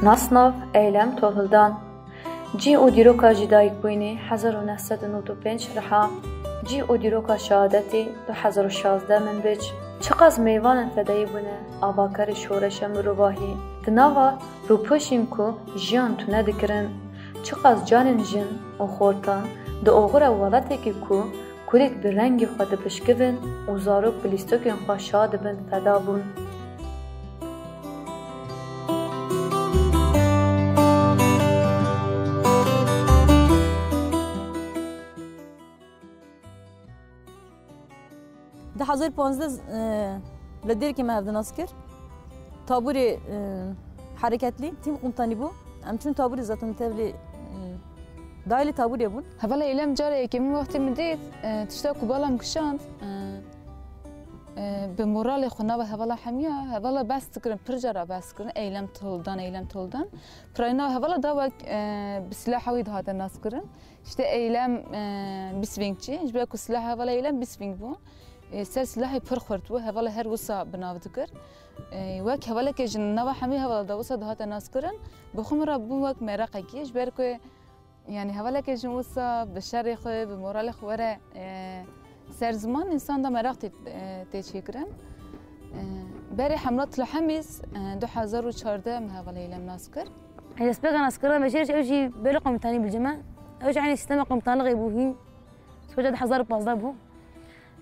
ناسناف ايلم تولدان جي او ديروكا جدايك بويني 1995 رحا جي او ديروكا شهادتي 2016 من بيج چقاز میوان فدایی بونه آواکار شورش مروباهی دناوا رو پوشیم که جیان تو ندکرن چقاز جانن جن و خورتان ده اوغر ولته که کوریک به رنگی خود بشکوین و زاروک بلیستوکین خواه شاد بند فدا بون ده 2015 لدير كما هذا ناسكر طابوري حركتلي تيم قمطاني بو ام چون طابوري زاتن تبلي دايلي طابوري بون هبلا ايلم جاري كم وقت مديت تشتاكو بالام كشاند بمورال خنا هبلا حميه هبلا بس تكرن برجرا بس كرن ايلم تولدان براينا هبلا داوك بسلاحوي هذا الناس كرن işte eylem bisvingçi جبه کو سلاح هبلا ايلم bisving بو سر سلاحي پر خورت و هبلا هر وسا بناو دکر وک هبلا که جن نوا حمی هبلا دا وسا دهات ناس کرن بخوم را بو وک مرقه کیش بر کو يعني هبلا که جن وسا بشر خو بمورال خو وره سر زمان انسان دا مرق تيچي کرن بري حملات لحميس 2014 هبلا ايلم ناس كر هي سبق ناس كر ماشي اوجي بلقم ثاني بالجماعه اوجي يعني سيستم قمطان غيبوهين سوجد 2015 بو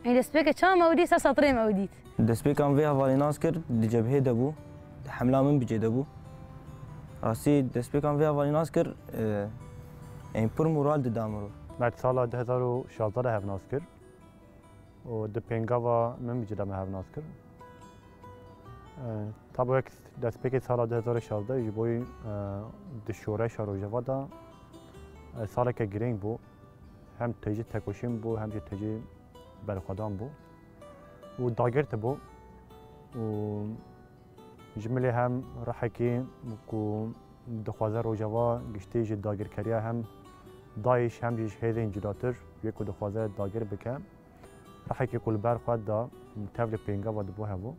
يعني دسبيك شام أودي سطرين أوديت. دسبيك أم فيها فالي ناسكر دي جبهة دبو حملة من بيجي دبو. راسي دسبيك أم فيها فالي ناسكر يعني پر مورال دامرو. بعد سال 2016 هف ناسكر و دبينغاوا من بيجي دام هف ناسكر. طبعا دسبيك سال 2016 يجيبوي دشورة شاروجوا دا سال كجرين بو هم تيجي تكوشين بو هم تيجي برخدام بو و داگرت بو و جمله هم راحکی کو دخوازه روجوا گشتی جد داگر کریا هم دایش هم جیش هیدین جداتر یکو دخوازه داگر بکم راحکی کل برخواد دا تفل پینگا و دبو هبو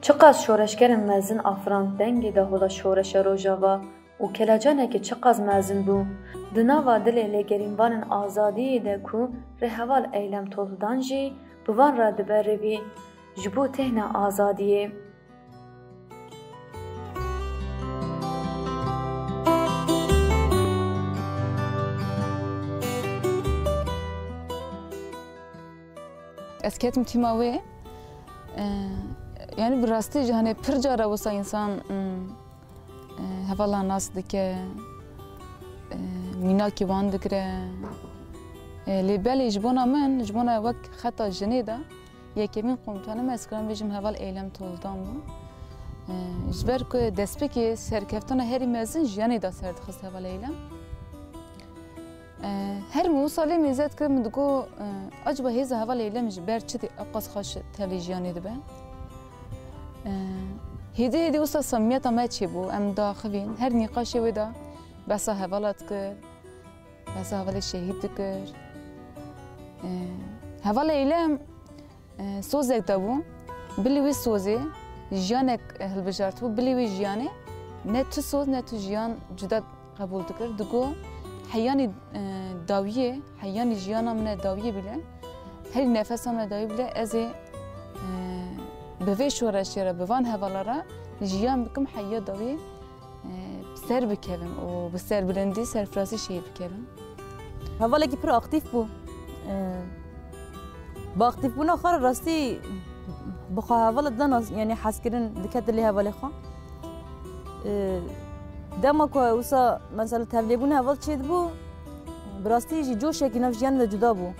چقاز شورشگرن مزن آفران دنگی ده هلا شورش روژاوا و کلاجانه که چقاز مزن بو دناوا دل لگرینوانن آزادی ده کو رهوال ایلم تولدان جی بوان را دبر روی جبو تهنا آزادیه اسكتم تيماوي يعني براستي جهني برجارة وصا إنسان هفلا ناس دكه ميناكي وان دكره لبالي جبونا وك خطا جنيدا يكمين قمت أنا ما أسكران بيجم هفال إيلم تولدان بو جبركو دسبكي سركفتنا هري مازن جنيدا سرد خص هفال إيلم هر موصلي ميزات كده مدقو أجبه هيزا هفال إيلم جبر چتي أبقص خاش تلفزيوني دبه هيدي وصل سميتها ما تشيبو أم داخلين هر نقاشي ودا بس هفالات كر بس هفال الشهيد كر هفال إيلام سوزك دابو بلي وي سوزي جيانك هالبجارتو بلي وي جياني نتو سوز نتو جيان جداد قبول دكر دقو حياني داوية حياني جيانا من داوية بلن هل نفسها من داوية بلن أزي بفي شورشيرا بفان هفالارا جيان بكم حيا داوي بسر بكلم وبسر بلندي سر فراسي شيء بكلم هفالا كي برو اكتيف بو با اكتيف بونا خار راستي بخا هفالا دنا يعني حاسكرين دكات اللي هفالا خا دما كو وسا مثلا تبليبون هفال تشيد بو براستي جي جوش كي نفس جيان جدا بو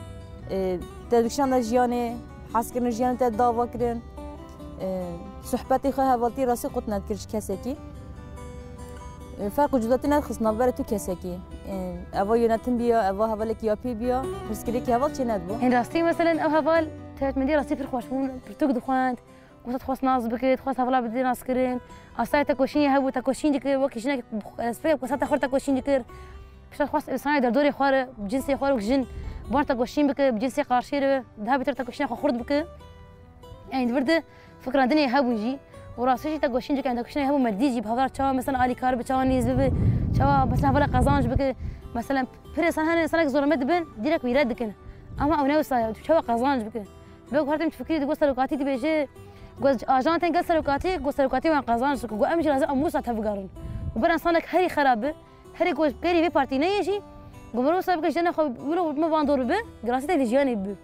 تدكشان جياني حاسكرين جيان تاع داوا كرين صحبتي خو هفالتي راسي قط ندكرش كاسكي فرق جداتي نخص نبره تو كاسكي اوا يونتن بيا اوا هفالك يابي بيا بس كده كي هفال چه ندبو این راستی مثلا او هفال تهت مدی راستی پر خوشبون پرتوک دخواند گفت خواست ناز بکرد خواست هفلا بدی ناز کردن آسای تکوشینی هبو تکوشین دکر وکی جنگ اسپی گفت تا خورد تکوشین دکر پیش خواست انسانی در دوری خواره جنسی خواره و جن بار تکوشین بکر جنسی قارشی رو ده بیتر تکوشین خورد بکر يعني برده فكرة دنيا هبو جي وراسي تكوشين جك عندك كوشين هبو مرديجي بهذا تشوا مثلا آلي كار بتشانيز بب تشوا مثلا هذا قزانج بك مثلا فريسان هنا سنك زورمت بن ديرك ويرد كنا أما أو نوصا تشوا قزانج بك بقول هرتم تفكري تقول سلوكاتي تبيجي قول أجان تنقل سلوكاتي قول سلوكاتي وين قزانج قول أمشي لازم أموسا تفقرن وبنا صانك هري خرابة هري قول كاري في بارتي نيجي قول مروسا بك جنا خو مرو ما باندور به قراسي تلفزيوني به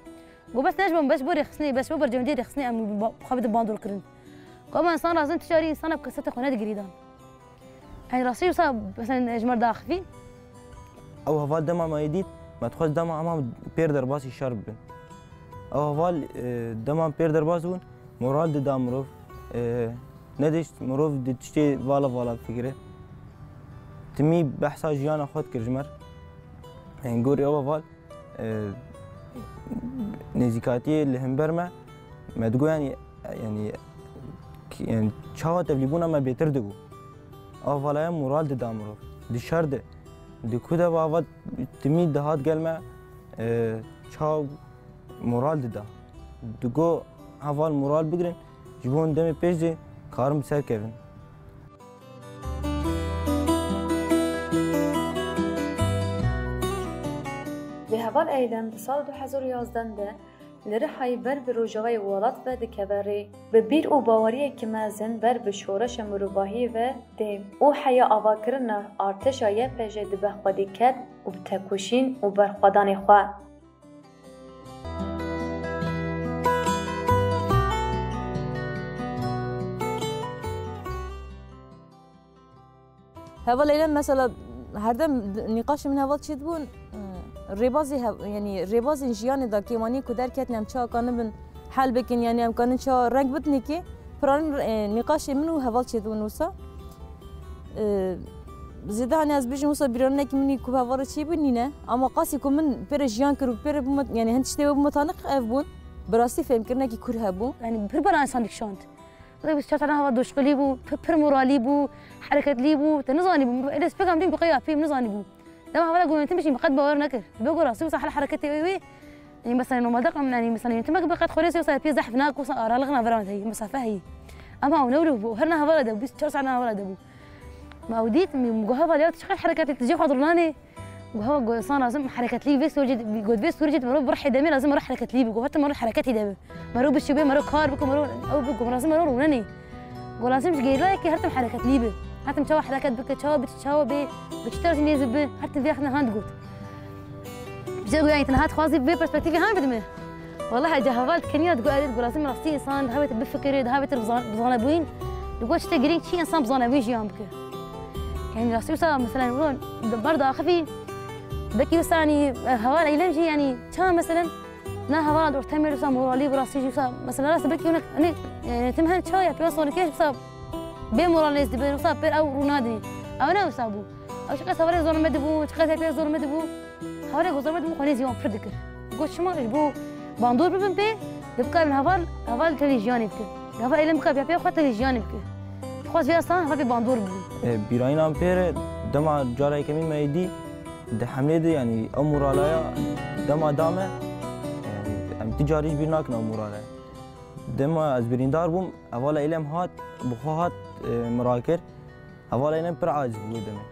وبس نجم بس بوري خصني بس بور جمدير خصني ام خابد باندور كرن كما انسان لازم تشاري انسان بقصته خناد قريدان يعني راسي وصاب مثلا اجمر داخفي او هفال دما ما يديد ما تخش دما امام بير درباسي شرب او هفال دما بير درباسون مورال دامروف ندش مروف دتشتي فالا فكره تمي بحثا جيانا خود كرجمر يعني قوري او هفال نزیکاتی لهمبر ما تقول يعني چاوا تبلیغونا ما بهتر دگو آوالا مورال دامرو دشرد دکودا باوت تمی دهات گلمه چاو مورال دا دگو حوال مورال بگیرن جبون دم پیش دی کارم سر کردن به هوال ایلم به سال 2011 لرحای بر به روژاوی ولات و دکبری به بیر و باوری که مزن بر به شورش مروباهی و دیم او حیا آواکرن ارتشای پژه دبه خودی کد و بتکوشین و برخوادان خواه هذا ليلة مثلا هردم نقاش من هذا تشد بون ربازي يعني ربازي جيان دا كيماني كدر كات نم شا كان من حل بكن يعني ام كان شا رنگ بتني كي فران نقاش منو هذا تشد بون وسا زيدا انا از بيجي وسا بيرن كي مني كو هذا تشي بنينه اما قاسي كو من بير جيان كرو بير يعني هنتشتي بمطانق افبون براسي فهم كرنا كي كره هبو يعني بير بنا انسان ديكشانت بس شاتنا هذا دوشقلي بو بير مورالي بو حركه لي بو تنزاني بو اذا سبقام دين بقيا في نزاني بو لما هذا قوم تمشي بقد باور نكر بقول راسي وصح حركتي وي يعني مثلا لو ما دق يعني مثلا يتم بقد خوريسي وصار في زحف هناك وصار لغنا فرانت هي مسافه هي اما ونولو بو هرنا ولد بس تشرسنا ولد بو ما وديت من جهه اليوم تشغل حركتي تجي حضرناني وهو صار لازم حركه لي بس وجد جود بس ورجت مرو بروح دمي لازم اروح حركه لي بقول حتى مرو حركتي دابا مرو بالشبيه مرو كار بكم مرو او بكم لازم مرو ونني قول لازم جاي لك هرتم حركه لي حتى مشاو حركات بك تشاو بتشتري نيزب حتى في احنا هاند قلت بجو يعني تنهات خوازي ببرسبكتيفي هان بدمه والله جهوالت كنيات تقول لازم راسي انسان هابت بفكر هابت بزانبوين تقول تقرين شي انسان بزانبوين جيام بك يعني راسي وصا مثلا برضه خفي بكي وساني هوال ايلم شي يعني كان مثلا نا هوال دور تمر وصا مورالي براسي وصا مثلا راس بكي هناك يعني تمهن شويه بيوصل كيش بصاب بموراليز دبر وصاب بير او رونادني او انا وصابو او شقه سواري زور مدبو شقه تبي زور مدبو هوري زور مدبو خليز يوم فردكر قلت شما بو باندور ببن بي دبكا من هوال تلفزيوني بك هوال ايلم بكا بيا خو تلفزيوني بك خواز في اصلا هوال باندور بي بیراین هم پیر دما جارای کمی میدی ده حمله دی یعنی امورالایا دما دامه یعنی ام تجاریش بیرناک نامورالایا دما از بریندار بوم اول ایلم هات بخواهات مراکر اول ایلم پر عاجز بود دمه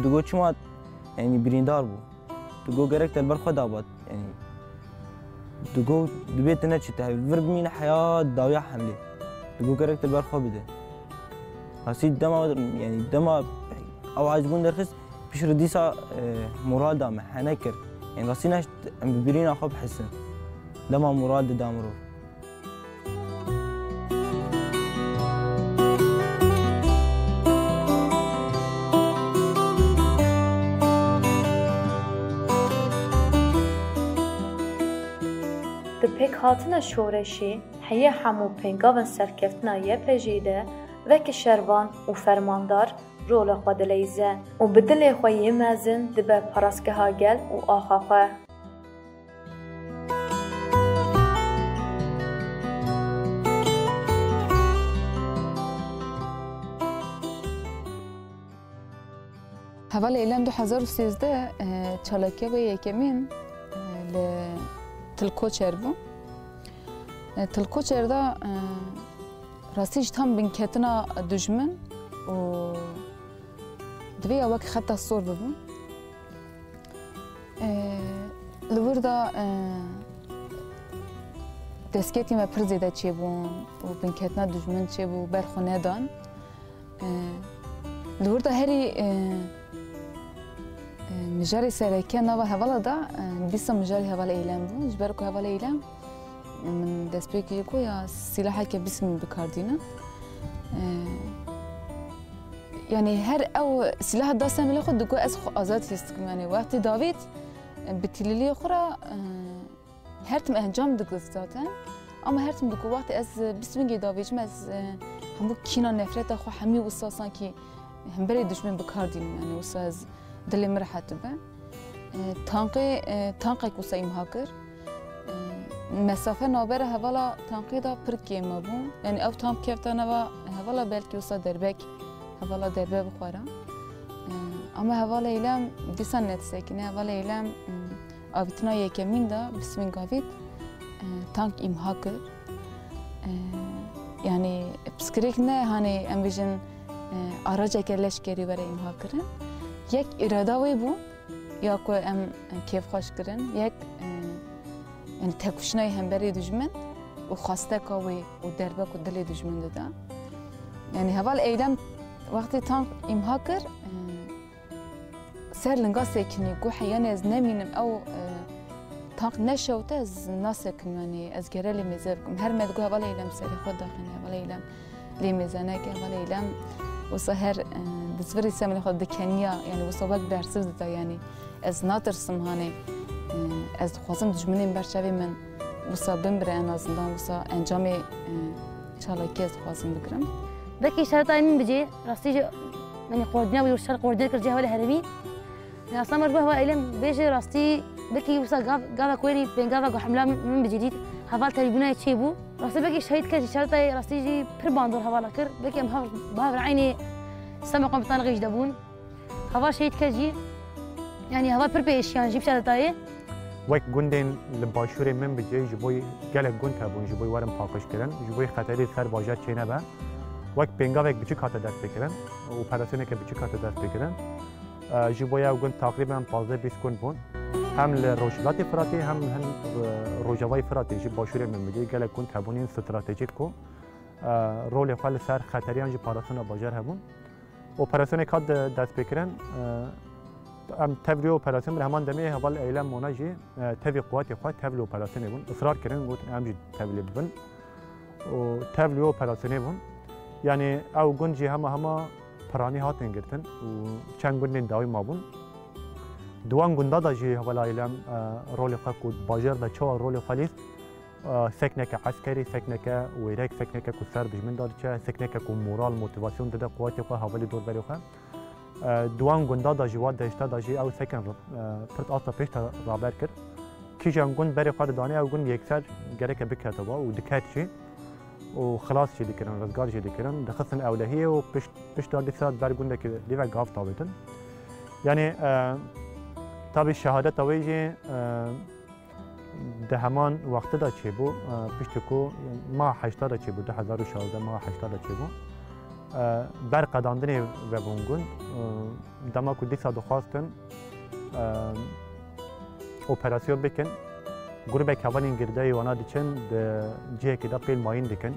دگو چما یعنی بریندار بو دگو گرک تل بر خدا باد یعنی دگو دبیت نچی ته ور بمین حیات داویا حمله دگو گرک تل بر خو بده هسي دما يعني دما او عجبون درخص بيش رديسا مراد دام حنكر يعني راسيناش ببرينا خب حسن دما مراد دامرو دپیک هاتنا شورشی هیه همو پنگاون سرکفتنا یه پجیده وک شروان و فرماندار رول خود لیزه و بدل خوی مزن دبه پراسکه ها گل و آخا خواه. هەڤال ئێلام 2013 چالاکیەوە یەکەمین لە تلکۆچەر بوو. تلکۆچەردا ڕاستیش تام بنکەتنا دوژمن و دوێ وەک خەتە سۆر ببوو. Li wir da destketî me pir zêde çêbûn û binketina dijmin çêbû berxwe nedan. Li wir da herî mijarê sereke nava hevala da bîsta mijarê hevala eylem bû. Ji ber ku hevala eylem min destpêkê ku ya silaheke bismî bikardînin. Yani her ew silah dasta me lê xwe digot ez xwe azad hîs dikim. Yani wextê davêt بتللي أخرى هرتم أنجام دقت zaten ama هرتم دقو وقت از بسمنگی داویجم از همو کینا نفرت خو همی وساسان کی هم بری دشمن بکاردیم yani وسا از دلی مرحت به تانقی کوسا imhakir mesafe nabere hevala tanqi da pir kêma bû yani ev tam kefta neva hevala belki wisa derbek hevala derbe bixwara ama hevala eylem dîsan netsekine hevala eylem avîtina yekemîn da bismîn gavît tank imha kir yani piskirêk ne hani em bêjin araceke leşkerî were imha kirin yek irada wê bû ya ku em kêfxweş kirin yek yani tekuşinayê hemberê dijmin û xwasteka wê û derbe ku dilê dijmin dida yani heval eylem wextê tank imha kir ser linga sekinî gu heyyanê ez nemînim ew tank neşewte ez nasekim yani ez gere lê mêze bikim her me digot heval eylem serê xwe daxîne heval eylem lê mêze neke heval eylem wisa her dizvirî semê xwe dikeniya yani wisa wek bersiv dida yani ez natirsim hani ez dixwazim dijminên berçavê min wisa bimbire en azından wisa encamê çalakî ez dixwazim bikirim Belki şartayı min bicê rastî jî yani qordina wî şer qordina kir hevala heremî aslında مربوح هوا إلهم بيجي راستي بكي وصل جاوا كويري بين جاوا وحملة من بجديد هفال تريبونا يتشيبو راستي بكي شهيد كذي شرطة راستي جي بير باندور هفالا كر بكي أم بهاف عيني سما قام بتان غيش دبون هفال شهيد كذي يعني هفال بير بيش يعني جيب شرطة وقت جندين لباشوري من بجي جبوي جل جند هبون جبوي ورم پاکش کردن جبوی خطری سر باجر چه نبا وقت بینگا وقت بچی کات دست بکردن و پرسونه که بچی کات دست بکردن جبویا و گند تقریبا 15-20 گند بون هم لروجلات فراتی هم روجوای فراتی جب باشوری من بجی گل گند هبونین استراتژیک کو رول خال سر خطریان جب پرسونه باجر هبون و پرسونه کات دست بکردن ام تبلیغ اپراسیون بر همان دمی حوال ایلام مناجی تبلیغ قوات خواهد تبلیغ اپراسیون بون اصرار کردن گفت امروز تبلیغ بون و تبلیغ اپراسیون بون یعنی او گنجی همه پرانی هاتن گرتن و چند گندین داوی ما بون دوان گندا داجی حوال ایلام رول خواهد کود باجر دا چه رول خالیست سکنک عسکری سکنک ویرک سکنک کسر دجمن دار چه سکنک کو مورال موتیواسیون داده قوات خواهد حوالی دور بری خواهد دوان گندا داجی واد داشته داجی او سکن پرت آستا پیش تا رابر کرد کی جان گند بری خود دانه او گند یکسر گرک بکرد با و دکات چی و خلاص چی دیکرن رزگار چی دیکرن دخصن اولهیه و پیش دادی ساعت بر گند که لیو گاف تابیدن یعنی تابی شهادت اویجی ده همان وقت دا چی بو پیش کو ما 80 چی بو 2016 ما 80 چی بو بر قداندنی و بونگون دما کو دیسا دخواستن اپراسیون بکن گروه کابلین گردای وانا دیچن جه که دا پیل ماین دیکن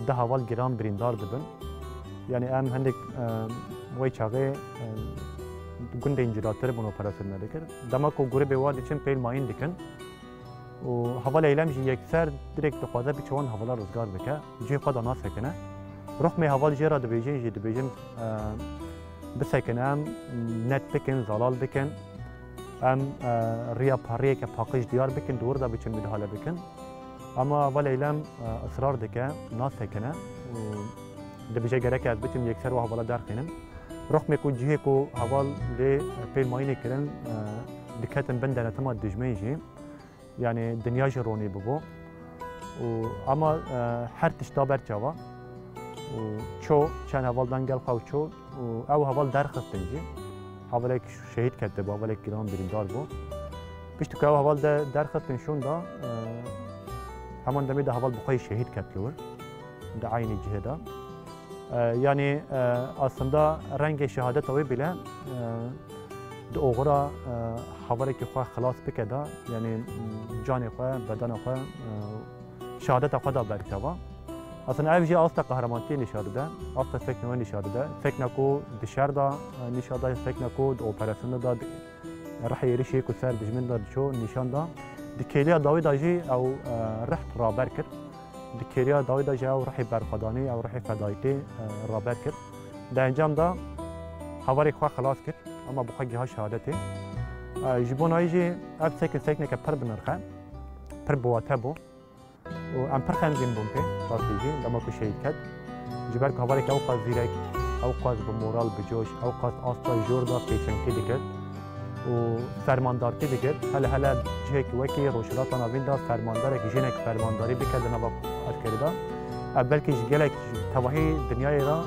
ده حوال گرام بریندار ببن یعنی ام هندک وی چاقه گنده انجراتر بون اپراسیون ندکر دما کو گروه بیوار دیچن پیل ماین دیکن و حوال ایلم جی یکسر دیرکت دخوازه بیچوان حوالا روزگار بکه جه خدا ناس کنه رخ می حوال جرا دبیجن جی دبیجن بسکن ام نت بکن زلال بکن ام ریا پاریه که پاکش دیار بکن دور دا بچن میدهاله بکن اما اول ایلم اصرار دکه ناس کنه و دبیجه گره که از بچم یکسر و حوالا در خینم رخ می کو جیه کو حوال لی پیل ماینه کرن دکتن بندن تما دجمه جی یعنی دنیا جرونی ببو اما هر تشتا برچاوا و چو چند اول دنگل خواهد چو و او هوال درخستن جی هوالک شهید کرده با هوالک گران بریندار بو بیشتر که او هوال درخستن شون دا همان دمی ده هوال بخوای شهید کرد ده عین جهدا یعنی aslında رنگ شهادت اوی بله ده اوغرا هوالک خواه خلاص بکده یعنی جان خواه بدن خواه شهادت خواه دا برکتوا اصلا اوی جی آستا قهرمانتی نشاده ده آستا فکر نوی نشاده ده فکر نکو دشار دا نشاده فکر نکو ده اپراسیون دا رحی ریشی که سر دجمن دا چو نشان دا دکیلیا داوی دا جی او رحت رابر کرد دکیلیا داوی دا جی او رحی برخدانی او رحی فدایتی رابر کرد در انجام دا هواری خواه خلاص کرد اما بخواه ها شهادتی جبون آئی جی اب سیکن که پر بنرخه پر بواته بو و ام پر خنزین بوم که راستی جی دما که شهید کرد جبر که هواری که او قاز زیرک او قاز بمورال بجوش او قاز آستا جور دا پیشنکی دیگرد و فرماندارتی دیگر هلا جهه که وکی روشلات ناوین دا فرمانداره که جنک فرمانداری بکرده نبا عسکری دا اول که جگلک تواهی دنیای را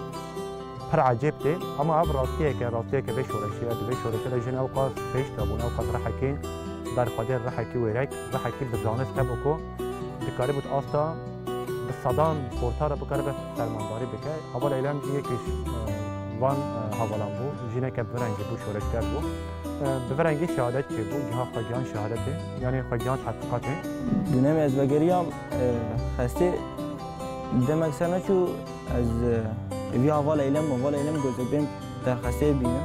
پر عجیب تی اما اب راستیه که به شورشی دا جن اوقات پیش تابون اوقات رحکی در خاطر رحکی ویرک رحکی بزانست تبو که دکاری بود آستا بصدان خورتار بکره به فرمانداری بکر اول ایلم جیه کش وان حوالان بو جنک برنگی بو شورشگر بو بفرنگی شهادت که بود جها خواهیان شهادته یعنی خواهیان تحقیقاته دونم از بگریم خسته دم اکثر نچو از وی حوال علم گذبیم در خسته بینه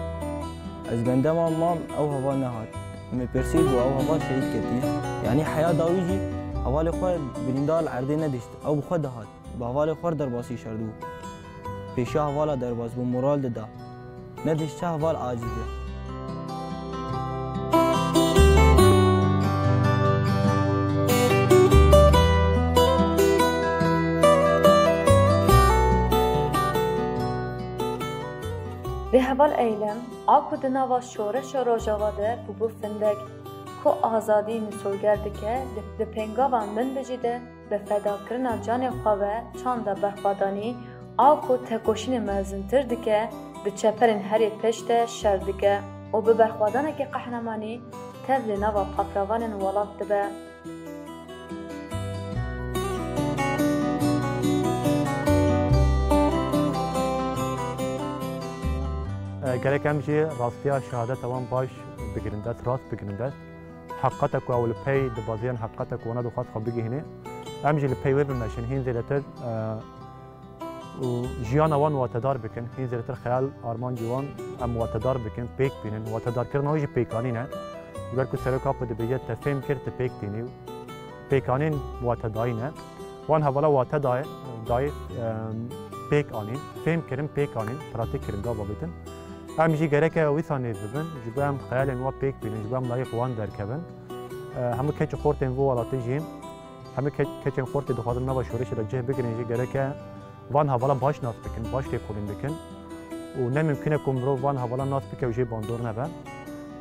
از گندم مام او حوال نهاد میپرسید و او حوال شهید کردی یعنی حیا داویجی حوال خود بریندال عرضه نداشت او خود دهاد با حوال خود در باسی شردو پیش حوال در باز با مورال ده نداشت حوال عاجزه به هوال ایلم آکو دنوا شورش روژاواده بو فندک کو آزادی نسولگرده که ده پنگاوان من بجیده به فدا کرنا جان خواه چانده بخوادانی آکو تکوشین مزنتر دکه ده چپرین هری پشت شر دکه و به بخوادانه که قهرمانی تبل نوا پاکراوان ولاد دبه گرک همچی راستیا شهادت اوان باش بگیرنده راست بگیرنده حقیقت کو اول پی دبازیان حقیقت کو ندو خواست خب بگی هنه همچی لپی وی بمشن هین زیرتر جیان اوان واتدار بکن هین زیرتر خیال آرمان جوان ام واتدار بکن پیک بینن واتدار کردن هیچ پیکانی نه جبر کو سر کاپ ده بیت تفهم کرد پیک تینی پیکانین واتدایی نه وان حوالا واتدای دای پیک آنین فهم کردن پیک آنین پراتیک کردن دا بابتن همچی گرک ویسانی ببین جبرم خیال نوا پیک بینن جبرم لایق وان درکبن همه کچ خورتن و ولاتی جیم همه کچ خورت دخوادن نوا شورش را جه بگیرن جی گرک وان حوالا باش ناس بکن باش که کولین بکن و نممکنه که مرو وان حوالا ناس بکه و جی باندور نبن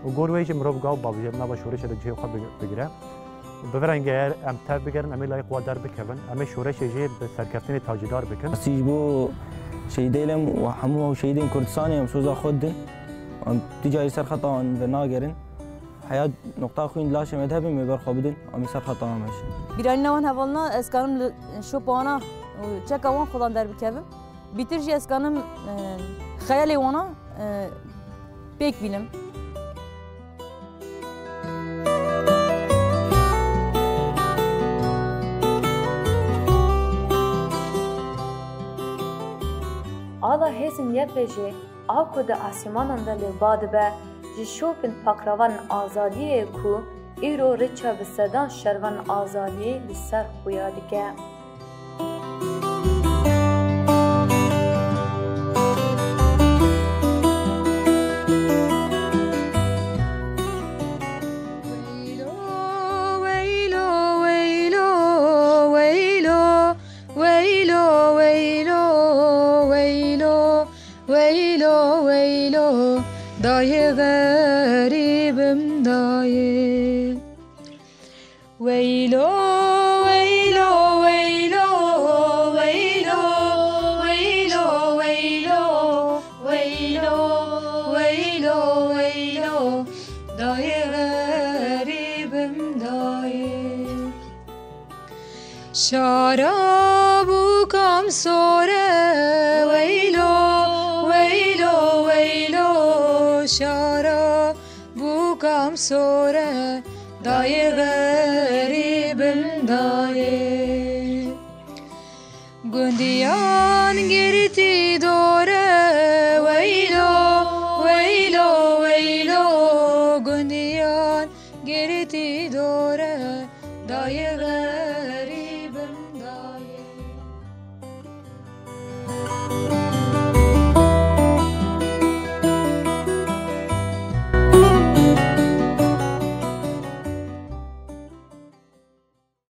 و گروهی جی مرو گاو بابی نوا شورش را جه خود بگیره بفرنگ ام تر بگیرن امی لایق وان در بکن امی شورش جی به سرکفتن تاجدار بکن سیجبو شهیدیم و همه شهیدین کردستانی هم سوزا خودن ام تجاری سر خطا و ناگرن حیات نقطه خوین لاش مذهبی میبر خوابدن امی سر خطا همش بیرانی نوان هوالنا اسکانم شوپانا و چه کوان خودان در بکویم بیترجی اسکانم خیالی وانا پیک بینم آلا هزین یه بجه آکو ده آسیمانان ده لباد به جشوپن پاکراوان آزادیه کو ایرو رچا بسدان شروان آزادیه لسر خویادی که دای غریبم دای ویلو ویلو ویلو ویلو ویلو ویلو ویلو شارابو كم صورة ويلو ويلو ويلو شارابو كم صورة داي غريب داي قنديان قرتي دورة ويلو ويلو ويلو قنديان قرتي دورة داي غريب